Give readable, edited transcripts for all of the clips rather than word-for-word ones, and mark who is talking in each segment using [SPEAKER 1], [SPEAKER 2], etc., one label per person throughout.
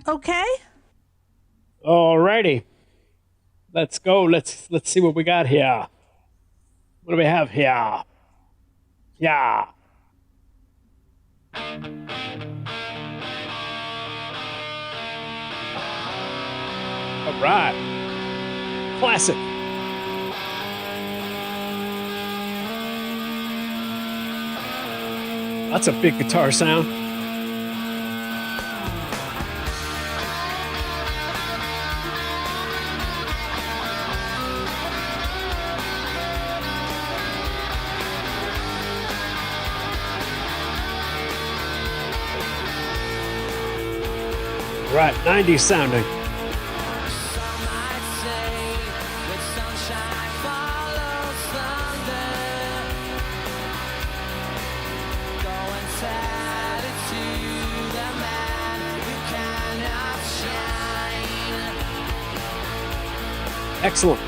[SPEAKER 1] okay?
[SPEAKER 2] Alrighty. Let's go. Let's see what we got here. What do we have here? Yeah. All right. Classic. That's a big guitar sound. Right, 90s sounding. Excellent.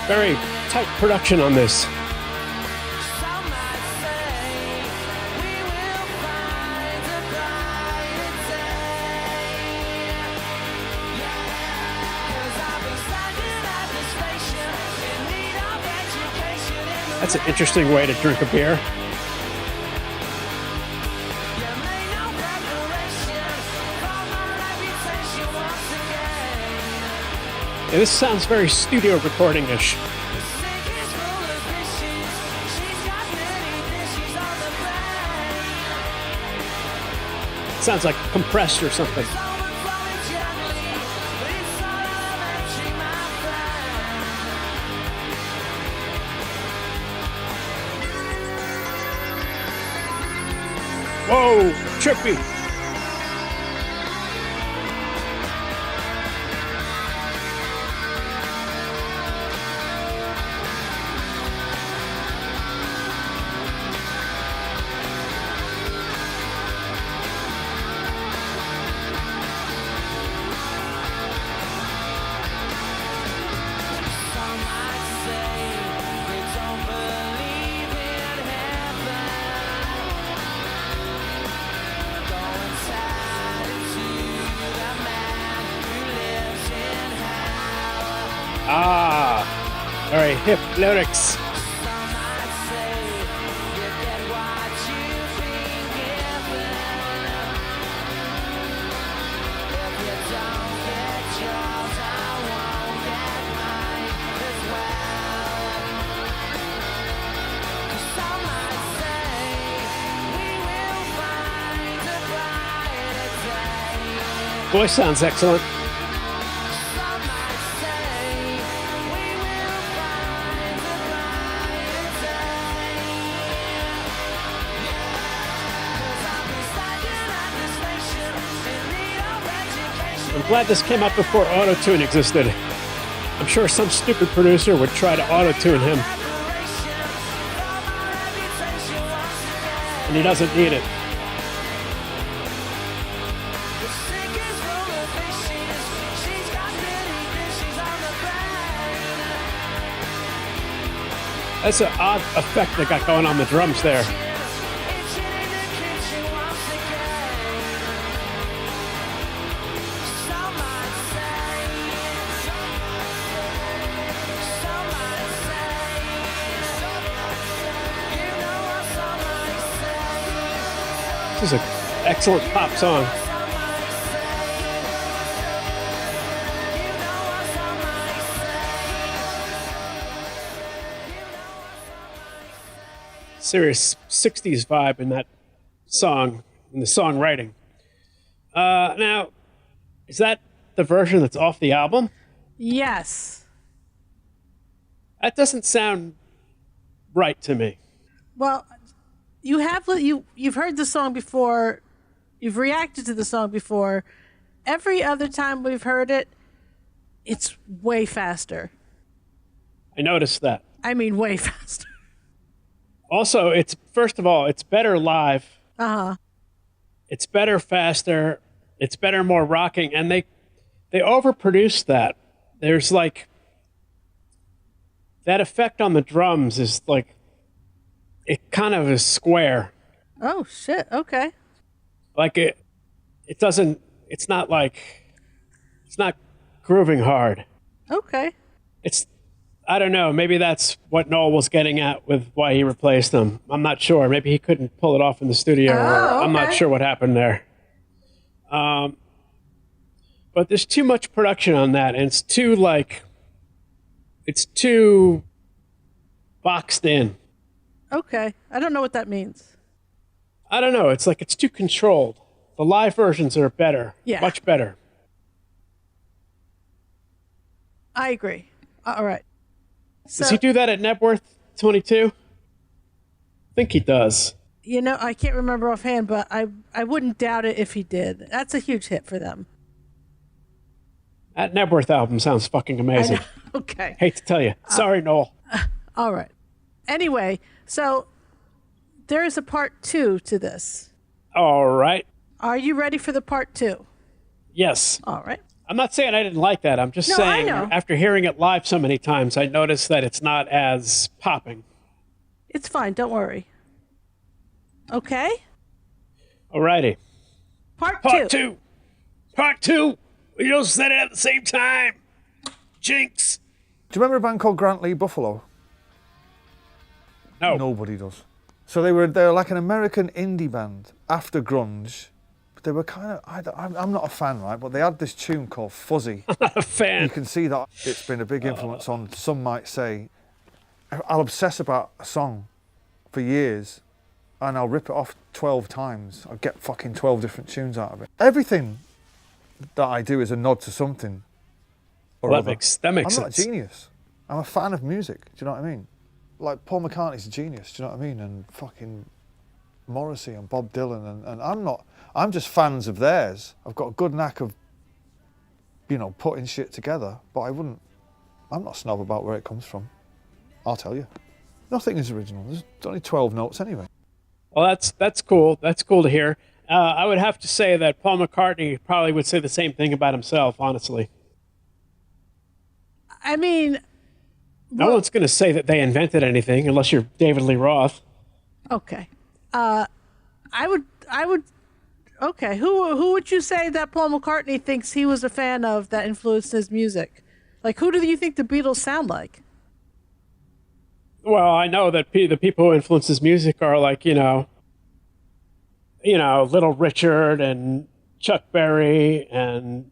[SPEAKER 2] Very tight production on this. That's an interesting way to drink a beer. Yeah, this sounds very studio recording-ish. Sounds like compressed or something. Whoa, trippy. Very hip lyrics. Voice sounds excellent. I'm glad this came up before auto-tune existed. I'm sure some stupid producer would try to auto-tune him. And he doesn't need it. That's an odd effect they got going on the drums there. This is an excellent pop song. Serious 60s vibe in that song, in the songwriting. Now, is that the version that's off the album?
[SPEAKER 1] Yes.
[SPEAKER 2] That doesn't sound right to me.
[SPEAKER 1] Well, you've heard the song before. You've reacted to the song before. Every other time we've heard it, it's way faster.
[SPEAKER 2] I noticed that.
[SPEAKER 1] I mean, way faster.
[SPEAKER 2] Also, it's first of all, it's better live.
[SPEAKER 1] Uh-huh.
[SPEAKER 2] It's better, faster. It's better, more rocking, and they overproduced that. There's like that effect on the drums is like it kind of is square.
[SPEAKER 1] Oh shit. Okay.
[SPEAKER 2] Like it doesn't. It's not grooving hard.
[SPEAKER 1] Okay.
[SPEAKER 2] It's I don't know. Maybe that's what Noel was getting at with why he replaced them. I'm not sure. Maybe he couldn't pull it off in the studio, or I'm not sure what happened there. But there's too much production on that, and it's too boxed in.
[SPEAKER 1] Okay. I don't know what that means.
[SPEAKER 2] I don't know. It's like it's too controlled. The live versions are better.
[SPEAKER 1] Yeah.
[SPEAKER 2] Much better.
[SPEAKER 1] I agree. All right. So,
[SPEAKER 2] does he do that at Networth 22? I think he does.
[SPEAKER 1] You know, I can't remember offhand, but I wouldn't doubt it if he did. That's a huge hit for them.
[SPEAKER 2] That Networth album sounds fucking amazing.
[SPEAKER 1] Okay.
[SPEAKER 2] Hate to tell you. Sorry, Noel.
[SPEAKER 1] All right. Anyway, so there is a part 2 to this.
[SPEAKER 2] All right.
[SPEAKER 1] Are you ready for the part 2?
[SPEAKER 2] Yes.
[SPEAKER 1] All right.
[SPEAKER 2] I'm not saying I didn't like that. I'm just saying after hearing it live so many times, I noticed that it's not as popping.
[SPEAKER 1] It's fine. Don't worry. Okay?
[SPEAKER 2] Alrighty.
[SPEAKER 1] Part 2.
[SPEAKER 2] Part 2. We all said it at the same time. Jinx.
[SPEAKER 3] Do you remember a band called Grant Lee Buffalo?
[SPEAKER 2] No.
[SPEAKER 3] Nobody does. So they're like an American indie band after grunge. But they were kind of, I'm not a fan, right? But they had this tune called Fuzzy.
[SPEAKER 2] I'm not a fan.
[SPEAKER 3] You can see that it's been a big influence on, some might say, I'll obsess about a song for years and I'll rip it off 12 times. I'll get fucking 12 different tunes out of it. Everything that I do is a nod to something or other.
[SPEAKER 2] That makes
[SPEAKER 3] I'm not a
[SPEAKER 2] sense.
[SPEAKER 3] genius. I'm a fan of music. Do you know what I mean? Like Paul McCartney's a genius. Do you know what I mean? And fucking Morrissey and Bob Dylan. And I'm not. I'm just fans of theirs. I've got a good knack of, putting shit together. But I'm not snob about where it comes from. I'll tell you. Nothing is original. There's only 12 notes anyway.
[SPEAKER 2] Well, that's cool. That's cool to hear. I would have to say that Paul McCartney probably would say the same thing about himself, honestly.
[SPEAKER 1] I mean...
[SPEAKER 2] No one's going to say that they invented anything unless you're David Lee Roth.
[SPEAKER 1] Okay. I would... Okay, who would you say that Paul McCartney thinks he was a fan of that influenced his music? Like, who do you think the Beatles sound like?
[SPEAKER 2] Well, I know that the people who influence his music are like, Little Richard and Chuck Berry and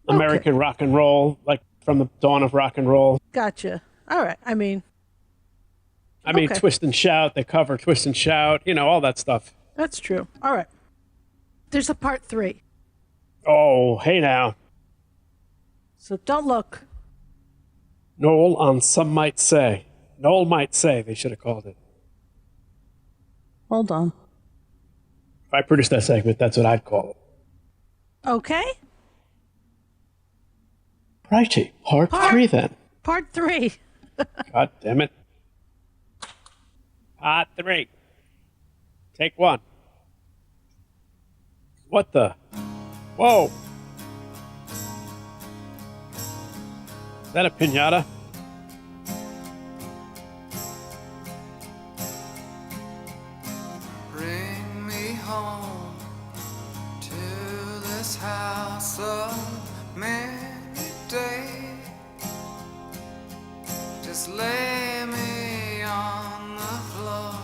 [SPEAKER 2] American rock and roll, like from the dawn of rock and roll.
[SPEAKER 1] Gotcha. All right. I mean,
[SPEAKER 2] Twist and Shout, they cover Twist and Shout, all that stuff.
[SPEAKER 1] That's true. All right. There's a part 3.
[SPEAKER 2] Oh, hey now.
[SPEAKER 1] So don't look.
[SPEAKER 2] Noel on Some Might Say. Noel Might Say, they should have called it.
[SPEAKER 1] Hold on.
[SPEAKER 2] If I produced that segment, that's what I'd call it.
[SPEAKER 1] Okay.
[SPEAKER 2] Righty. Part 3 then.
[SPEAKER 1] Part 3.
[SPEAKER 2] God damn it. Part 3. Take 1. What the? Whoa. Is that a piñata?
[SPEAKER 4] Bring me home to this house of many days. Just lay me on the floor,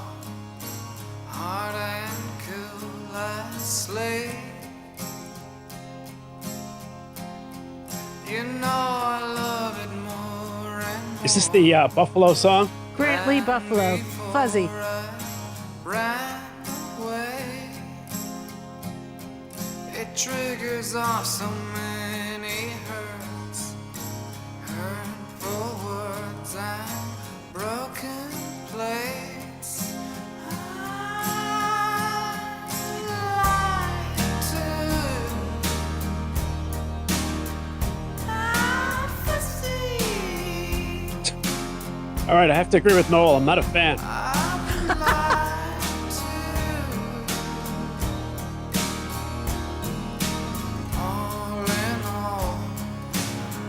[SPEAKER 4] hard and cool as slate. You know I love it more and more.
[SPEAKER 2] Is this the Buffalo song?
[SPEAKER 1] Grant Lee Buffalo. Fuzzy.
[SPEAKER 4] Ran away. It triggers off so many hurts, hurtful words and broken plates.
[SPEAKER 2] All right, I have to agree with Noel. I'm not a fan.
[SPEAKER 4] All in all,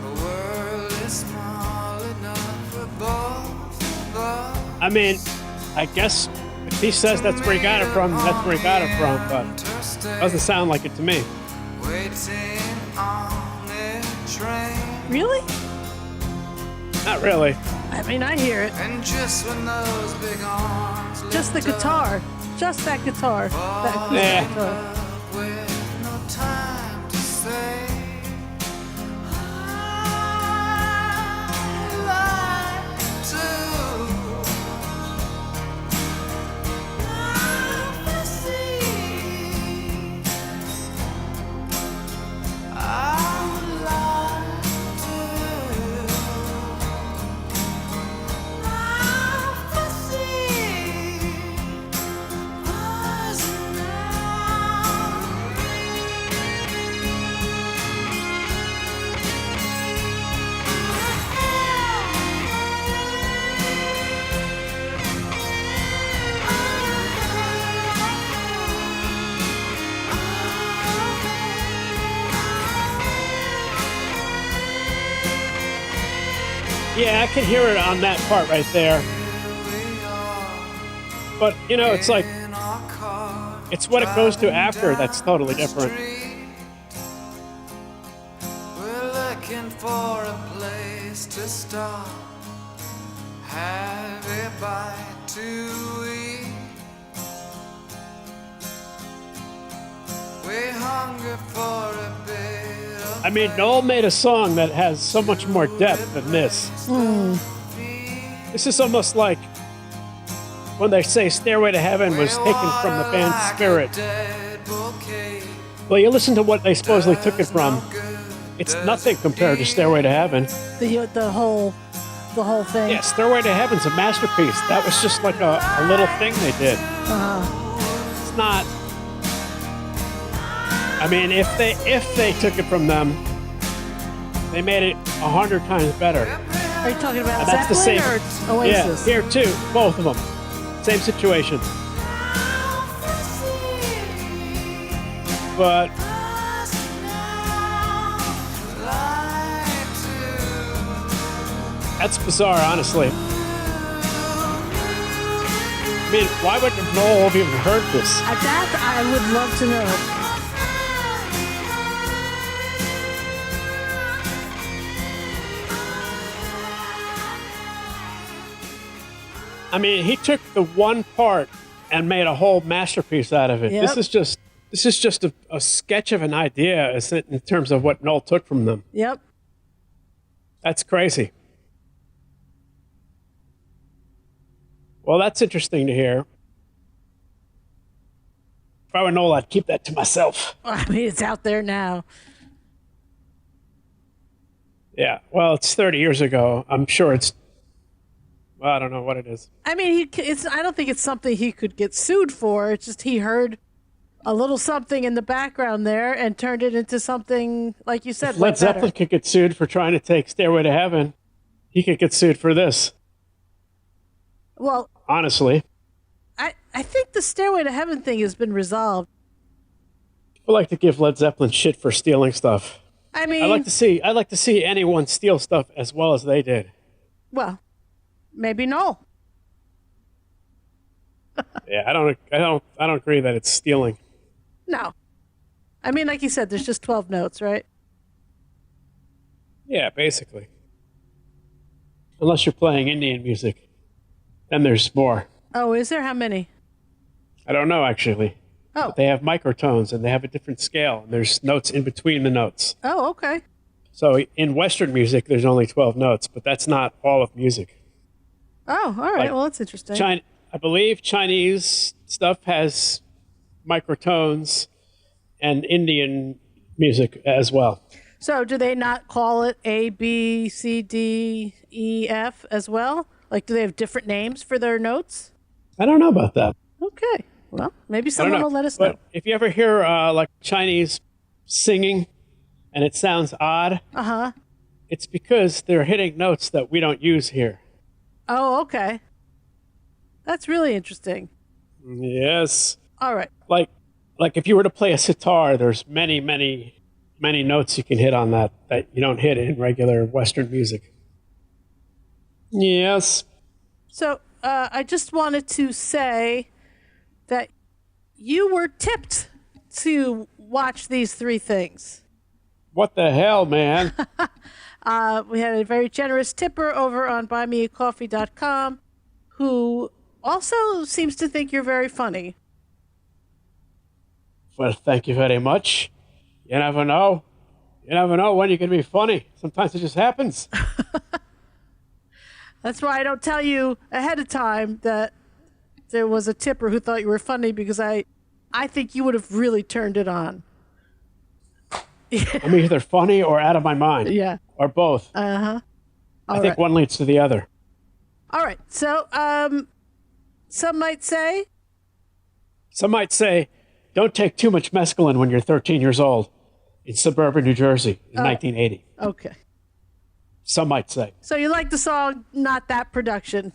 [SPEAKER 4] the world is small enough for both of us.
[SPEAKER 2] I mean, I guess if he says that's where he got it from, that's where he got it from, but it doesn't sound like it to me.
[SPEAKER 4] Waiting on a train.
[SPEAKER 1] Really?
[SPEAKER 2] Not really.
[SPEAKER 1] I mean, I hear it.
[SPEAKER 4] And just when those big arms
[SPEAKER 1] Just the
[SPEAKER 4] lift up,
[SPEAKER 1] guitar. Just that guitar. That acoustic
[SPEAKER 2] Yeah.
[SPEAKER 1] guitar.
[SPEAKER 4] with no time to say, I like to see. I would like to see us
[SPEAKER 2] Yeah, I can hear it on that part right there. But, you know, it's like, it's what it goes to after that's totally different.
[SPEAKER 4] We're looking for a place to stop, have a bite to eat. We hunger for a bit of
[SPEAKER 2] I mean, Noel made a song that has so much more depth than this. This is almost like when they say Stairway to Heaven was taken from the band Spirit. Well, you listen to what they supposedly took it from. It's nothing compared to Stairway to Heaven.
[SPEAKER 1] The whole thing.
[SPEAKER 2] Yeah, Stairway to Heaven's a masterpiece. That was just like a little thing they did. It's not. I mean, if they took it from them, they made it 100 times better.
[SPEAKER 1] Are you talking about
[SPEAKER 2] And that's the
[SPEAKER 1] Zeppelin
[SPEAKER 2] same.
[SPEAKER 1] or Oasis?
[SPEAKER 2] Yeah, here too, both of them. Same situation. But that's bizarre, honestly. I mean, why would Noel have even heard this?
[SPEAKER 1] That I would love to know.
[SPEAKER 2] I mean, he took the one part and made a whole masterpiece out of it.
[SPEAKER 1] Yep.
[SPEAKER 2] This is just a sketch of an idea in terms of what Noel took from them.
[SPEAKER 1] Yep.
[SPEAKER 2] That's crazy. Well, that's interesting to hear. If I were Noel, I'd keep that to myself.
[SPEAKER 1] I mean, it's out there now.
[SPEAKER 2] Yeah, well, it's 30 years ago. I'm sure it's... Well, I don't know what it is.
[SPEAKER 1] I mean, I don't think it's something he could get sued for. It's just he heard a little something in the background there and turned it into something, like you said,
[SPEAKER 2] If Led Zeppelin could get sued for trying to take Stairway to Heaven, he could get sued for this.
[SPEAKER 1] Well,
[SPEAKER 2] honestly.
[SPEAKER 1] I think the Stairway to Heaven thing has been resolved.
[SPEAKER 2] I like to give Led Zeppelin shit for stealing stuff.
[SPEAKER 1] I mean,
[SPEAKER 2] I like to see anyone steal stuff as well as they did.
[SPEAKER 1] Well, maybe no.
[SPEAKER 2] Yeah, I don't agree that it's stealing.
[SPEAKER 1] No. I mean, like you said, there's just 12 notes, right?
[SPEAKER 2] Yeah, basically. Unless you're playing Indian music, then there's more.
[SPEAKER 1] Oh, is there? How many?
[SPEAKER 2] I don't know, actually.
[SPEAKER 1] Oh.
[SPEAKER 2] But they have microtones, and they have a different scale, and there's notes in between the notes.
[SPEAKER 1] Oh, okay.
[SPEAKER 2] So in Western music, there's only 12 notes, but that's not all of music.
[SPEAKER 1] Oh, all right.
[SPEAKER 2] Like,
[SPEAKER 1] Well, that's interesting.
[SPEAKER 2] I believe Chinese stuff has microtones and Indian music as well.
[SPEAKER 1] So do they not call it A, B, C, D, E, F as well? Like, do they have different names for their notes?
[SPEAKER 2] I don't know about that.
[SPEAKER 1] Okay. Well, maybe someone will let us know.
[SPEAKER 2] But if you ever hear like Chinese singing and it sounds odd, it's because they're hitting notes that we don't use here.
[SPEAKER 1] Oh, okay. That's really interesting.
[SPEAKER 2] Yes.
[SPEAKER 1] All right.
[SPEAKER 2] Like if you were to play a sitar, there's many notes you can hit on that you don't hit in regular Western music. Yes.
[SPEAKER 1] So I just wanted to say that you were tipped to watch these 3 things.
[SPEAKER 2] What the hell, man?
[SPEAKER 1] We had a very generous tipper over on buymeacoffee.com who also seems to think you're very funny.
[SPEAKER 2] Well, thank you very much. You never know. You never know when you're going to be funny. Sometimes it just happens.
[SPEAKER 1] That's why I don't tell you ahead of time that there was a tipper who thought you were funny, because I think you would have really turned it on.
[SPEAKER 2] I'm either funny or out of my mind.
[SPEAKER 1] Yeah.
[SPEAKER 2] Or both.
[SPEAKER 1] Uh-huh.
[SPEAKER 2] I think one leads to the other.
[SPEAKER 1] All right. So, some might say,
[SPEAKER 2] don't take too much mescaline when you're 13 years old in suburban New Jersey in 1980.
[SPEAKER 1] Okay.
[SPEAKER 2] Some might say.
[SPEAKER 1] So you like the song, not that production?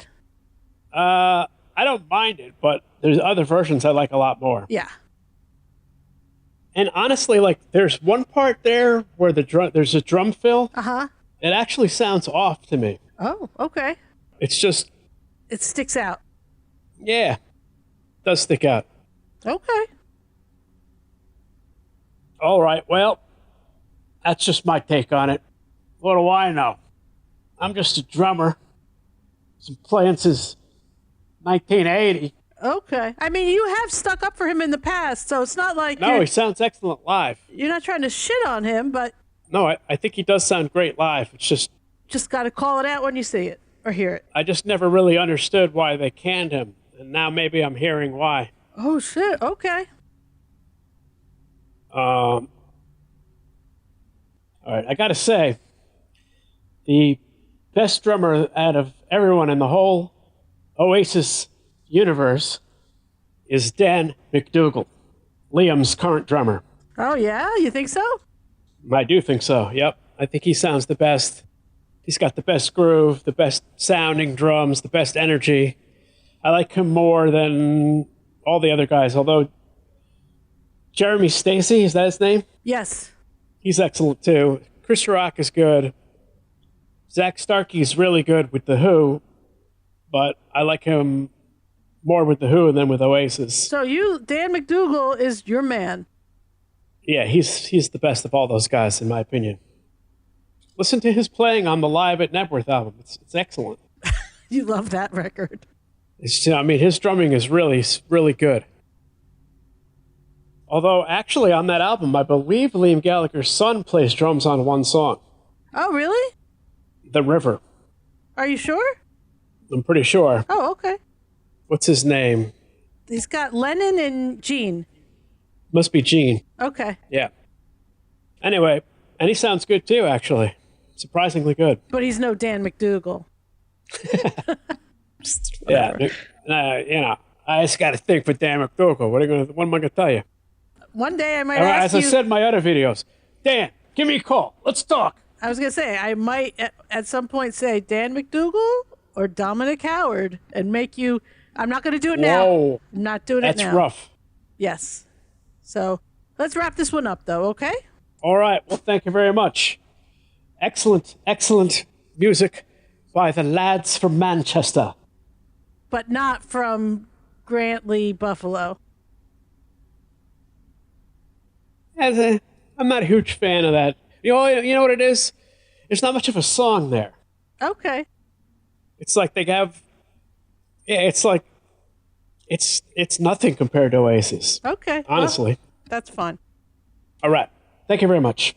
[SPEAKER 2] I don't mind it, but there's other versions I like a lot more.
[SPEAKER 1] Yeah.
[SPEAKER 2] And honestly, like, there's one part there where there's a drum fill.
[SPEAKER 1] Uh-huh.
[SPEAKER 2] It actually sounds off to me.
[SPEAKER 1] Oh, okay.
[SPEAKER 2] It's just...
[SPEAKER 1] It sticks out.
[SPEAKER 2] Yeah. It does stick out.
[SPEAKER 1] Okay.
[SPEAKER 2] All right, well, that's just my take on it. What do I know? I'm just a drummer. Been playing since 1980.
[SPEAKER 1] Okay. I mean, you have stuck up for him in the past, so it's not like
[SPEAKER 2] No, he sounds excellent live.
[SPEAKER 1] you're not trying to shit on him, but...
[SPEAKER 2] No, I think he does sound great live. It's
[SPEAKER 1] just got to call it out when you see it or hear it.
[SPEAKER 2] I just never really understood why they canned him, and now maybe I'm hearing why.
[SPEAKER 1] Oh, shit. Okay.
[SPEAKER 2] All right, I gotta say, the best drummer out of everyone in the whole Oasis universe is Dan McDougall, Liam's current drummer.
[SPEAKER 1] Oh, yeah? You think so?
[SPEAKER 2] I do think so, yep. I think he sounds the best. He's got the best groove, the best sounding drums, the best energy. I like him more than all the other guys, although Jeremy Stacy, is that his name?
[SPEAKER 1] Yes.
[SPEAKER 2] He's excellent too. Chris Rock is good. Zach Starkey's really good with The Who, but I like him more with The Who than with Oasis.
[SPEAKER 1] So Dan McDougall is your man.
[SPEAKER 2] Yeah, he's the best of all those guys, in my opinion. Listen to his playing on the Live at Nebworth album. It's excellent.
[SPEAKER 1] You love that record.
[SPEAKER 2] I mean, his drumming is really, really good. Although, actually, on that album, I believe Liam Gallagher's son plays drums on one song.
[SPEAKER 1] Oh, really?
[SPEAKER 2] The River.
[SPEAKER 1] Are you sure?
[SPEAKER 2] I'm pretty sure.
[SPEAKER 1] Oh, okay.
[SPEAKER 2] What's his name?
[SPEAKER 1] He's got Lennon and Gene.
[SPEAKER 2] Must be Gene.
[SPEAKER 1] Okay.
[SPEAKER 2] Yeah. Anyway, and he sounds good too, actually. Surprisingly good.
[SPEAKER 1] But he's no Dan McDougall.
[SPEAKER 2] Yeah. I just got to think for Dan McDougall. What am I going to tell you?
[SPEAKER 1] One day I might ask you...
[SPEAKER 2] As I said in my other videos, Dan, give me a call. Let's talk.
[SPEAKER 1] I was going to say, I might at some point say Dan McDougall or Dominic Howard and make you... I'm not going to do it now.
[SPEAKER 2] Whoa.
[SPEAKER 1] I'm not doing it now.
[SPEAKER 2] That's rough.
[SPEAKER 1] Yes. So let's wrap this one up, though, okay?
[SPEAKER 2] All right. Well, thank you very much. Excellent, excellent music by the lads from Manchester.
[SPEAKER 1] But not from Grantley, Buffalo.
[SPEAKER 2] I'm not a huge fan of that. You know what it is? There's not much of a song there.
[SPEAKER 1] Okay.
[SPEAKER 2] It's like they have... Yeah, it's like... It's nothing compared to Oasis.
[SPEAKER 1] Okay.
[SPEAKER 2] Honestly.
[SPEAKER 1] Well, that's fine.
[SPEAKER 2] All right. Thank you very much.